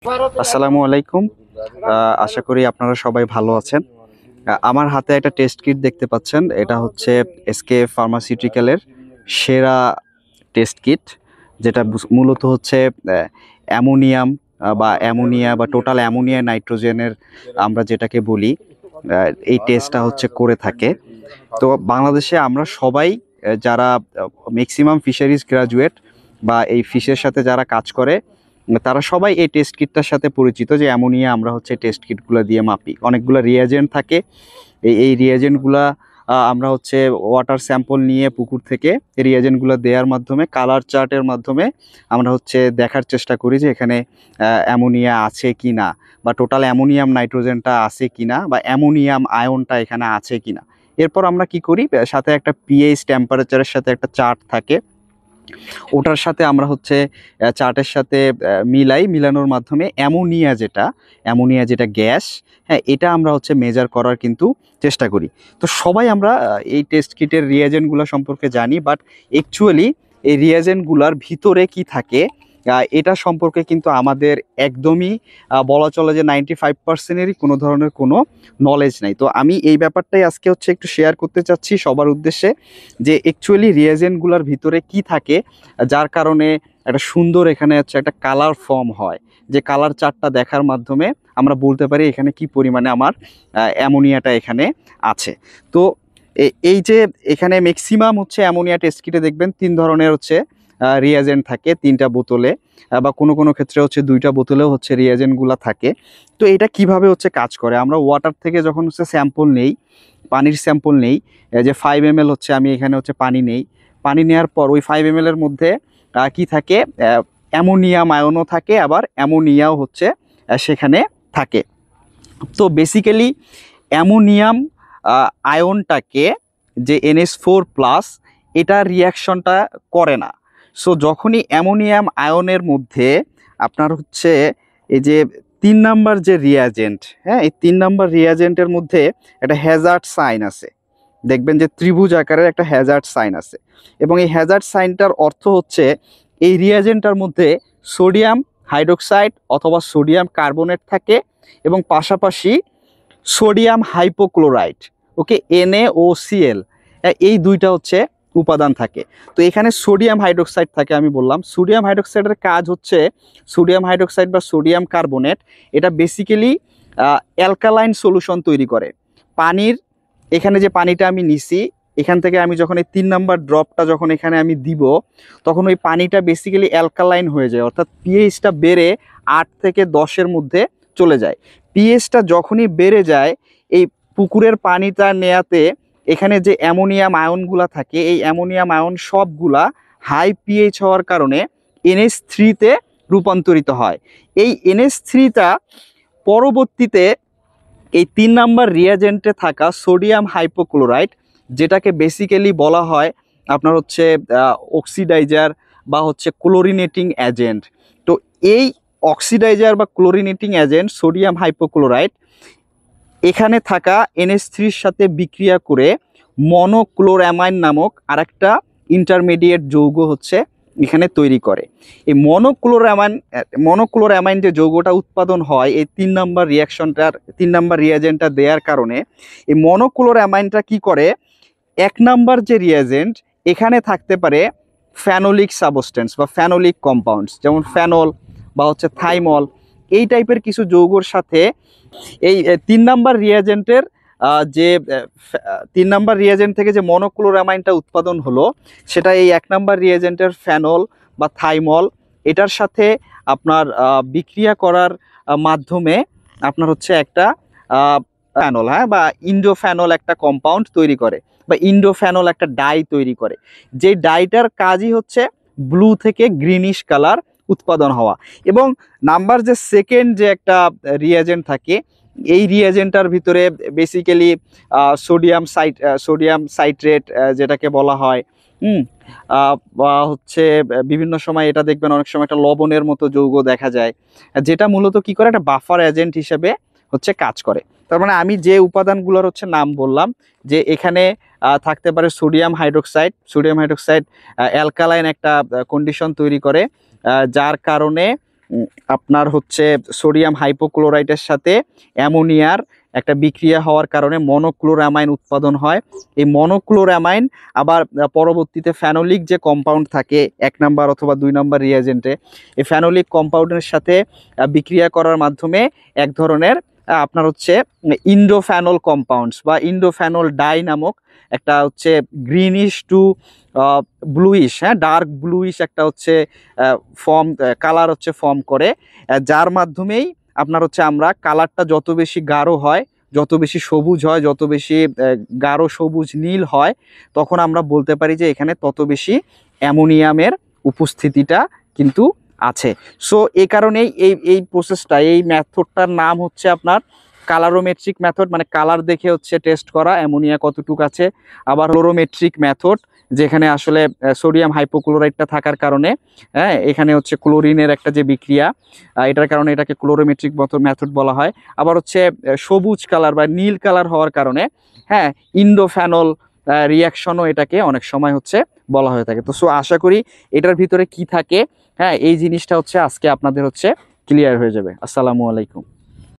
আসসালামু আলাইকুম। আশা করি আপনারা সবাই ভালো আছেন। আমার হাতে একটা টেস্ট কিট দেখতে পাচ্ছেন। এটা হচ্ছে এসকে ফার্মাসিউটিক্যালের সেরা টেস্ট কিট, যেটা মূলত হচ্ছে অ্যামোনিয়াম বা অ্যামোনিয়া বা টোটাল অ্যামোনিয়া নাইট্রোজেনের আমরা যেটাকে বলি, এই টেস্টটা হচ্ছে করে থাকে। তো বাংলাদেশে আমরা সবাই যারা ম্যাক্সিমাম ফিশারিজ গ্রাজুয়েট বা এই ফিশের সাথে যারা কাজ করে, তারা সবাই এই টেস্ট কিটটার সাথে পরিচিত যে অ্যামোনিয়া আমরা হচ্ছে টেস্ট কিটগুলো দিয়ে মাপি। অনেকগুলো রিয়াজেন্ট থাকে। এই রিয়াজেন্টগুলা আমরা হচ্ছে ওয়াটার স্যাম্পল নিয়ে পুকুর থেকে রিয়াজেন্টগুলো দেওয়ার মাধ্যমে কালার চার্টের মাধ্যমে আমরা হচ্ছে দেখার চেষ্টা করি যে এখানে অ্যামোনিয়া আছে কি না, বা টোটাল অ্যামোনিয়াম নাইট্রোজেনটা আছে কি না, বা অ্যামোনিয়াম আয়নটা এখানে আছে কি না। এরপর আমরা কি করি, সাথে একটা পিএইচ টেম্পারেচারের সাথে একটা চার্ট থাকে, ওটার সাথে আমরা হচ্ছে চার্টের সাথে মিলানোর মাধ্যমে অ্যামোনিয়া যেটা গ্যাস, হ্যাঁ, এটা আমরা হচ্ছে মেজার করার কিন্তু চেষ্টা করি। তো সবাই আমরা এই টেস্ট কিটের রিয়েজেন্টগুলো সম্পর্কে জানি, বাট অ্যাকচুয়ালি এই রিয়েজেন্টগুলোর ভিতরে কি থাকে এটা সম্পর্কে কিন্তু আমাদের একদমই বলা চলে যে 95%-এরই কোনো ধরনের কোনো নলেজ নাই। তো আমি এই ব্যাপারটাই আজকে হচ্ছে একটু শেয়ার করতে চাচ্ছি সবার উদ্দেশ্যে, যে অ্যাকচুয়ালি রিয়েজেন্টগুলোর ভিতরে কি থাকে, যার কারণে একটা সুন্দর এখানে হচ্ছে একটা কালার ফর্ম হয়, যে কালার চার্টটা দেখার মাধ্যমে আমরা বলতে পারি এখানে কি পরিমাণে আমার অ্যামোনিয়াটা এখানে আছে। তো এই যে এখানে ম্যাক্সিমাম হচ্ছে অ্যামোনিয়া টেস্ট কিটে দেখবেন 3 ধরনের হচ্ছে রিয়াজেন্ট থাকে 3টা বোতলে, বা কোনো কোনো ক্ষেত্রে হচ্ছে 2টা বোতলেও হচ্ছে রিয়াজেন্টগুলো থাকে। তো এটা কিভাবে হচ্ছে কাজ করে, আমরা ওয়াটার থেকে যখন হচ্ছে স্যাম্পল নেই, পানির স্যাম্পল নেই, যে 5 ml হচ্ছে আমি এখানে হচ্ছে পানি নেই, পানি নেওয়ার পর ওই 5 ml এর মধ্যে কি থাকে, অ্যামোনিয়াম আয়নও থাকে, আবার অ্যামোনিয়াও হচ্ছে সেখানে থাকে। তো বেসিক্যালি অ্যামোনিয়াম আয়নটাকে যে NH4+ এটা রিয়াকশনটা করে না। সো যখনই অ্যামোনিয়াম আয়নের মধ্যে আপনার হচ্ছে এই যে 3 নাম্বার যে রিয়াজেন্ট, হ্যাঁ, এই 3 নাম্বার রিয়াজেন্টের মধ্যে একটা হ্যাজার্ড সাইন আছে, দেখবেন যে ত্রিভুজ আকারের একটা হ্যাজার্ড সাইন আছে, এবং এই হ্যাজার্ড সাইনটার অর্থ হচ্ছে এই রিয়াজেন্টটার মধ্যে সোডিয়াম হাইড্রোক্সাইড অথবা সোডিয়াম কার্বনেট থাকে, এবং পাশাপাশি সোডিয়াম হাইপোক্লোরাইড, ওকে, NaOCl, এই দুইটা হচ্ছে উপাদান থাকে। তো এখানে সোডিয়াম হাইড্রোক্সাইড থাকে, আমি বললাম সোডিয়াম হাইড্রোক্সাইডের কাজ হচ্ছে, সোডিয়াম হাইড্রোক্সাইড বা সোডিয়াম কার্বনেট এটা বেসিক্যালি অ্যালকালাইন সলিউশন তৈরি করে পানির। এখানে যে পানিটা আমি নিছি, এখান থেকে আমি যখন এই 3 নাম্বার ড্রপটা যখন এখানে আমি দিব, তখন ওই পানিটা বেসিক্যালি অ্যালকালাইন হয়ে যায়, অর্থাৎ পিএইচটা বেড়ে 8 থেকে 10-এর মধ্যে চলে যায়। পিএইচটা যখনই বেড়ে যায়, এই পুকুরের পানিটা নেয়াতে এখানে যে অ্যামোনিয়াম আয়নগুলা থাকে, এই অ্যামোনিয়াম আয়ন সবগুলা হাই পিএইচ হওয়ার কারণে NH3-তে রূপান্তরিত হয়। এই NH3টা পরবর্তীতে এই 3 নাম্বার রিয়াজেন্টে থাকা সোডিয়াম হাইপোক্লোরাইড, যেটাকে বেসিক্যালি বলা হয় আপনার হচ্ছে অক্সিডাইজার বা হচ্ছে ক্লোরিনেটিং এজেন্ট। তো এই অক্সিডাইজার বা ক্লোরিনেটিং এজেন্ট সোডিয়াম হাইপোক্লোরাইড এখানে থাকা NH3-র সাথে বিক্রিয়া করে মনোক্লোরামাইন নামক আরেকটা ইন্টারমিডিয়েট যৌগ হচ্ছে এখানে তৈরি করে। এই মনোক্লোরামাইন যে যৌগটা উৎপাদন হয় এই 3 নাম্বার রিয়াকশনটার 3 নাম্বার রিয়াজেন্টটা দেওয়ার কারণে, এই মনোক্লোরামাইনটা কি করে, 1 নাম্বার যে রিয়াজেন্ট এখানে থাকতে পারে ফ্যানোলিক সাবস্টেন্স বা ফ্যানোলিক কম্পাউন্ডস, যেমন ফ্যানল বা হচ্ছে থাইমল, এই টাইপের কিছু যৌগর সাথে এই 3 নাম্বার রিয়াজেন্টের যে 3 নাম্বার রিয়াজেন্ট থেকে যে মনোক্লোরামাইনটা উৎপাদন হলো, সেটা এই 1 নাম্বার রিয়াজেন্টের ফ্যানল বা থাইমল এটার সাথে আপনার বিক্রিয়া করার মাধ্যমে আপনার হচ্ছে একটা ফ্যানল, হ্যাঁ, বা ইন্ডোফ্যানল একটা কম্পাউন্ড তৈরি করে, বা ইন্ডোফ্যানল একটা ডাই তৈরি করে, যে ডাইটার কাজই হচ্ছে ব্লু থেকে গ্রিনিশ কালার উৎপাদন হওয়া। এবং নাম্বার যে সেকেন্ড যে একটা রিয়াজেন্ট থাকে, এই রিয়াজেন্টটার ভিতরে বেসিক্যালি সোডিয়াম সাইট্রেট যেটাকে বলা হয়, বা হচ্ছে বিভিন্ন সময় এটা দেখবেন অনেক সময় একটা লবণের মতো যৌগ দেখা যায়, যেটা মূলত কি করে, একটা বাফার এজেন্ট হিসেবে হচ্ছে কাজ করে। তার মানে আমি যে উপাদানগুলোর হচ্ছে নাম বললাম, যে এখানে থাকতে পারে সোডিয়াম হাইড্রোক্সাইড অ্যালকালাইন একটা কন্ডিশন তৈরি করে, যার কারণে আপনার হচ্ছে সোডিয়াম হাইপোক্লোরাইটের সাথে অ্যামোনিয়ার একটা বিক্রিয়া হওয়ার কারণে মনোক্লোরামাইন উৎপাদন হয়। এই মনোক্লোরামাইন আবার পরবর্তীতে ফ্যানোলিক যে কম্পাউন্ড থাকে 1 নাম্বার অথবা 2 নাম্বার রিয়াজেন্টে, এই ফ্যানোলিক কম্পাউন্ডের সাথে বিক্রিয়া করার মাধ্যমে এক ধরনের আপনার হচ্ছে ইন্ডোফ্যানল কম্পাউন্ডস বা ইন্ডোফ্যানল ডাই নামক একটা হচ্ছে গ্রিনিশ টু ব্লুইশ, হ্যাঁ ডার্ক ব্লুইশ একটা হচ্ছে ফর্ম কালার হচ্ছে ফর্ম করে, যার মাধ্যমেই আপনার হচ্ছে আমরা কালারটা যত বেশি গাঢ় হয়, যত বেশি সবুজ হয়, যত বেশি গাঢ় সবুজ নীল হয়, তখন আমরা বলতে পারি যে এখানে তত বেশি অ্যামোনিয়ামের উপস্থিতিটা কিন্তু আছে। সো এই কারণেই এই প্রসেসটা, এই মেথডটার নাম হচ্ছে আপনার কালারোমেট্রিক মেথড, মানে কালার দেখে হচ্ছে টেস্ট করা অ্যামোনিয়া কতটুকু আছে। আবার ক্লোরোমেট্রিক মেথড, যেখানে আসলে সোডিয়াম হাইপোক্লোরাইডটা থাকার কারণে হ্যাঁ এখানে হচ্ছে ক্লোরিনের একটা যে বিক্রিয়া, এটার কারণে এটাকে ক্লোরোমেট্রিক মেথড বলা হয়। আবার হচ্ছে সবুজ কালার বা নীল কালার হওয়ার কারণে হ্যাঁ ইন্ডোফ্যানল রিয়াকশনও এটাকে অনেক সময় হচ্ছে বলা হয়ে থাকে। তো সো আশা করি এটার ভিতরে কি থাকে হ্যাঁ এই জিনিসটা হচ্ছে আজকে আপনাদের হচ্ছে ক্লিয়ার হয়ে যাবে। আসসালামু আলাইকুম।